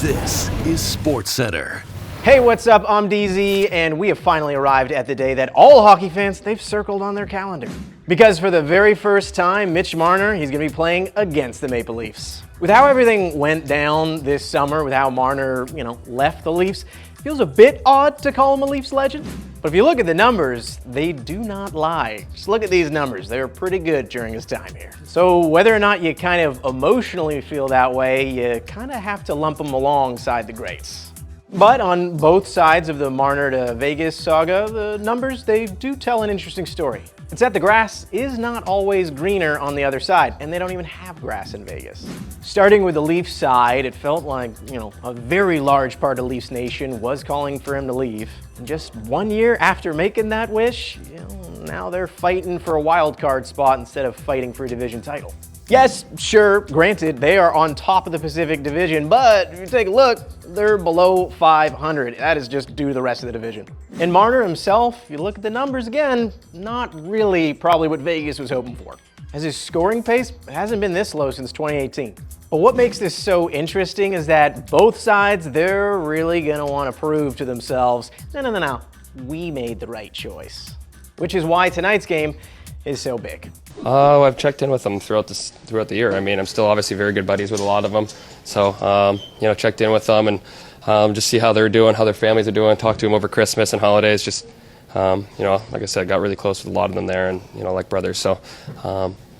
This is Sportscentre. Hey, what's up? I'm DZ, and we have finally arrived at the day that all hockey fans, they've circled on their calendar. Because for the very first time, Mitch Marner, he's going to be playing against the Maple Leafs. With how everything went down this summer, with how Marner, left the Leafs, it feels a bit odd to call him a Leafs legend. But if you look at the numbers, they do not lie. Just look at these numbers. They're pretty good during his time here. So whether or not you kind of emotionally feel that way, you kind of have to lump him alongside the greats. But on both sides of the Marner to Vegas saga, the numbers, they do tell an interesting story. It's that the grass is not always greener on the other side, and they don't even have grass in Vegas. Starting with the Leafs side, it felt like, a very large part of Leafs Nation was calling for him to leave. And just 1 year after making that wish, now they're fighting for a wild card spot instead of fighting for a division title. Yes, sure, granted, they are on top of the Pacific Division, but if you take a look, they're below 500. That is just due to the rest of the division. And Marner himself, if you look at the numbers again, not really probably what Vegas was hoping for, as his scoring pace hasn't been this low since 2018. But what makes this so interesting is that both sides, they're really gonna wanna prove to themselves, no, we made the right choice. Which is why tonight's game is so big. I've checked in with them throughout the year. I mean, I'm still obviously very good buddies with a lot of them. So, checked in with them and just see how they're doing, how their families are doing, talked to them over Christmas and holidays. Just, like I said, got really close with a lot of them there and, like brothers. So,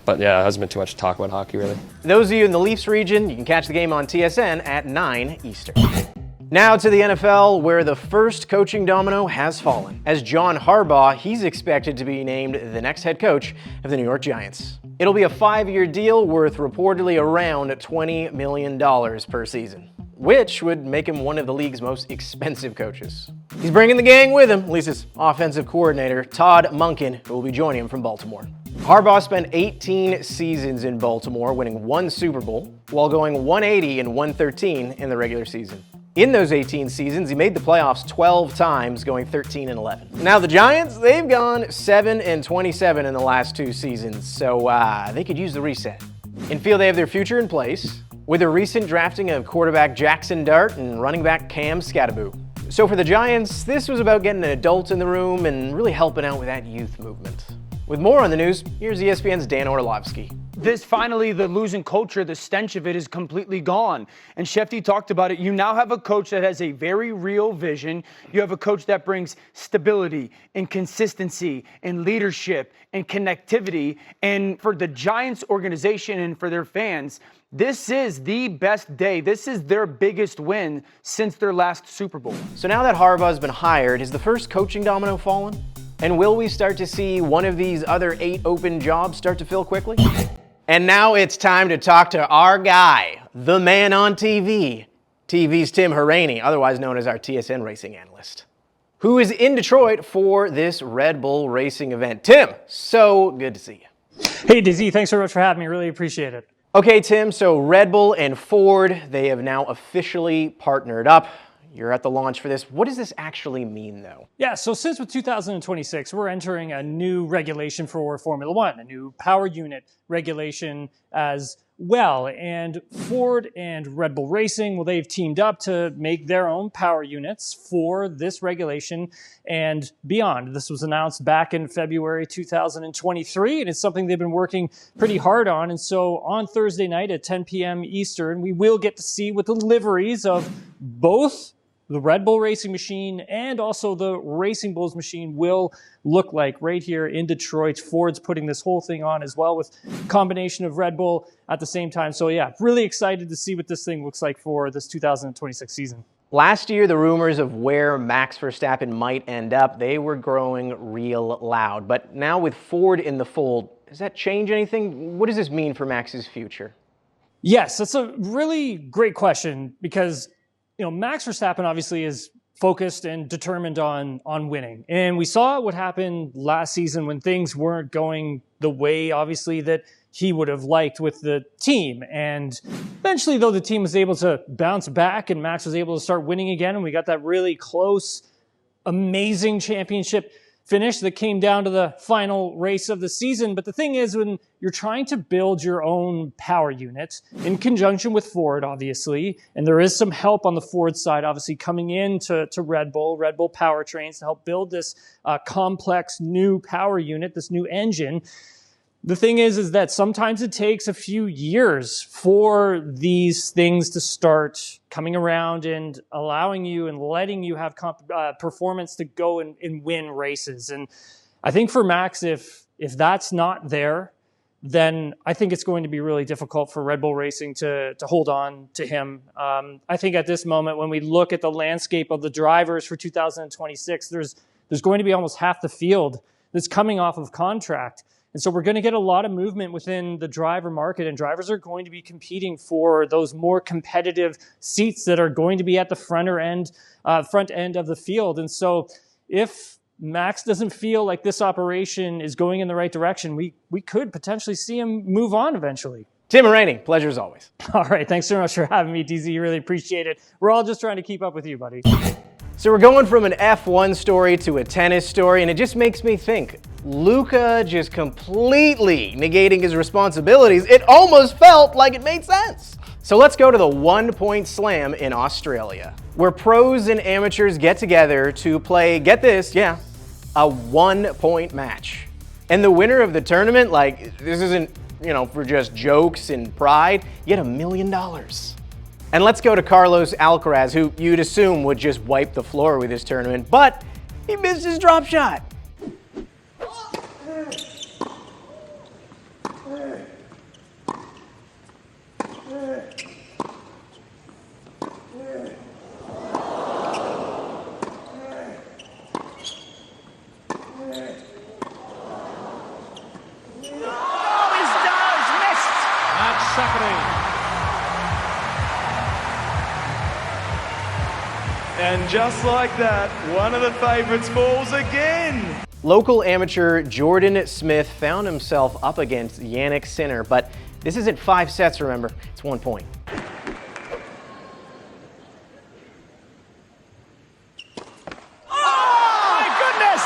but yeah, it hasn't been too much to talk about hockey, really. Those of you in the Leafs region, you can catch the game on TSN at 9 Eastern. Now to the NFL, where the first coaching domino has fallen, as John Harbaugh, he's expected to be named the next head coach of the New York Giants. It'll be a 5-year deal worth reportedly around $20 million per season, which would make him one of the league's most expensive coaches. He's bringing the gang with him, at least his offensive coordinator, Todd Monken, who will be joining him from Baltimore. Harbaugh spent 18 seasons in Baltimore, winning 1 Super Bowl, while going 180 and 113 in the regular season. In those 18 seasons, he made the playoffs 12 times, going 13 and 11. Now the Giants, they've gone 7 and 27 in the last 2 seasons, so they could use the reset. And feel they have their future in place, with a recent drafting of quarterback Jackson Dart and running back Cam Skattebo. So for the Giants, this was about getting an adult in the room and really helping out with that youth movement. With more on the news, here's ESPN's Dan Orlovsky. Finally, the losing culture, the stench of it is completely gone. And Shefty talked about it. You now have a coach that has a very real vision. You have a coach that brings stability and consistency and leadership and connectivity. And for the Giants organization and for their fans, this is the best day. This is their biggest win since their last Super Bowl. So now that Harbaugh's been hired, is the first coaching domino fallen? And will we start to see one of these other 8 open jobs start to fill quickly? And now it's time to talk to our guy, the man on TV, TV's Tim Hauraney, otherwise known as our TSN racing analyst, who is in Detroit for this Red Bull racing event. Tim, so good to see you. Hey, DZ, thanks so much for having me. Really appreciate it. Okay, Tim, so Red Bull and Ford, they have now officially partnered up. You're at the launch for this. What does this actually mean, though? Yeah, so since with 2026, we're entering a new regulation for Formula One, a new power unit regulation as well. And Ford and Red Bull Racing, well, they've teamed up to make their own power units for this regulation and beyond. This was announced back in February 2023, and it's something they've been working pretty hard on. And so on Thursday night at 10 p.m. Eastern, we will get to see what the liveries of both the Red Bull Racing machine and also the Racing Bulls machine will look like right here in Detroit. Ford's putting this whole thing on as well with combination of Red Bull at the same time. So yeah, really excited to see what this thing looks like for this 2026 season. Last year, the rumors of where Max Verstappen might end up, they were growing real loud. But now with Ford in the fold, does that change anything? What does this mean for Max's future? Yes, that's a really great question because Max Verstappen obviously is focused and determined on winning. And we saw what happened last season when things weren't going the way, obviously, that he would have liked with the team. And eventually, though, the team was able to bounce back and Max was able to start winning again. And we got that really close, amazing championship finish that came down to the final race of the season. But the thing is, when you're trying to build your own power unit in conjunction with Ford, obviously, and there is some help on the Ford side, obviously, coming into Red Bull powertrains to help build this complex new power unit, this new engine. The thing is that sometimes it takes a few years for these things to start coming around and allowing you and letting you have performance to go and win races. And I think for Max, if that's not there, then I think it's going to be really difficult for Red Bull Racing to hold on to him. I think at this moment, when we look at the landscape of the drivers for 2026, there's going to be almost half the field that's coming off of contract. And so we're going to get a lot of movement within the driver market, and drivers are going to be competing for those more competitive seats that are going to be at the front end of the field. And so if Max doesn't feel like this operation is going in the right direction, we could potentially see him move on eventually. Tim Rainey, pleasure as always. All right, thanks so much for having me, DZ. Really appreciate it. We're all just trying to keep up with you, buddy. So we're going from an F1 story to a tennis story, and it just makes me think, Luka just completely negating his responsibilities. It almost felt like it made sense. So let's go to the 1-point slam in Australia, where pros and amateurs get together to play, get this, yeah, a 1-point match. And the winner of the tournament, like, this isn't, for just jokes and pride, you get $1 million. And let's go to Carlos Alcaraz, who you'd assume would just wipe the floor with this tournament, but he missed his drop shot. And just like that, one of the favorites falls again. Local amateur Jordan Smith found himself up against Jannik Sinner, but this isn't 5 sets, remember, it's 1 point. Oh my goodness!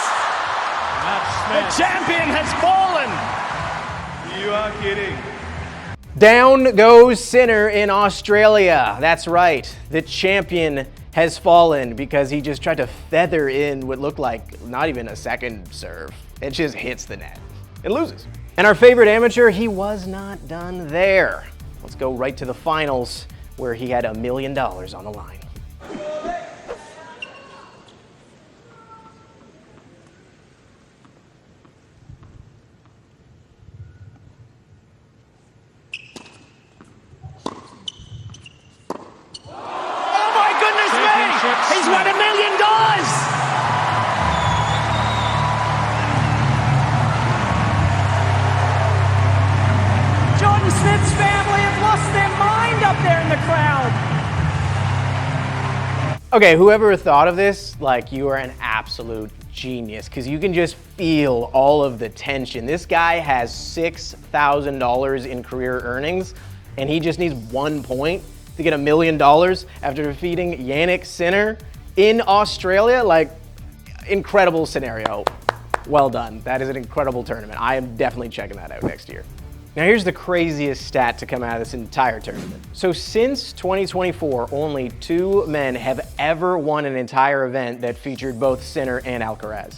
The champion has fallen! You are kidding. Down goes Sinner in Australia. That's right, the champion has fallen because he just tried to feather in what looked like not even a second serve. It just hits the net and loses. And our favorite amateur, he was not done there. Let's go right to the finals where he had $1 million on the line. He's won $1 million! Jordan Smith's family have lost their mind up there in the crowd. Okay, whoever thought of this, like, you are an absolute genius, because you can just feel all of the tension. This guy has $6,000 in career earnings, and he just needs 1 point to get $1 million after defeating Jannik Sinner in Australia. Like, incredible scenario. Well done. That is an incredible tournament. I am definitely checking that out next year. Now here's the craziest stat to come out of this entire tournament. So since 2024, only 2 men have ever won an entire event that featured both Sinner and Alcaraz.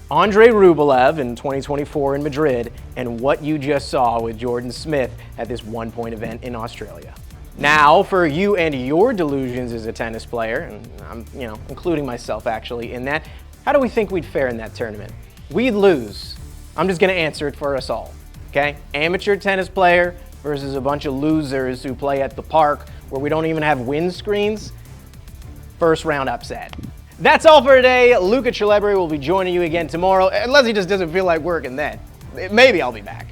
Andrei Rublev in 2024 in Madrid, and what you just saw with Jordan Smith at this 1-point event in Australia. Now, for you and your delusions as a tennis player, and I'm, including myself actually in that, how do we think we'd fare in that tournament? We'd lose. I'm just gonna answer it for us all, okay? Amateur tennis player versus a bunch of losers who play at the park where we don't even have windscreens. First round upset. That's all for today. Luca Celebri will be joining you again tomorrow, unless he just doesn't feel like working then. Maybe I'll be back.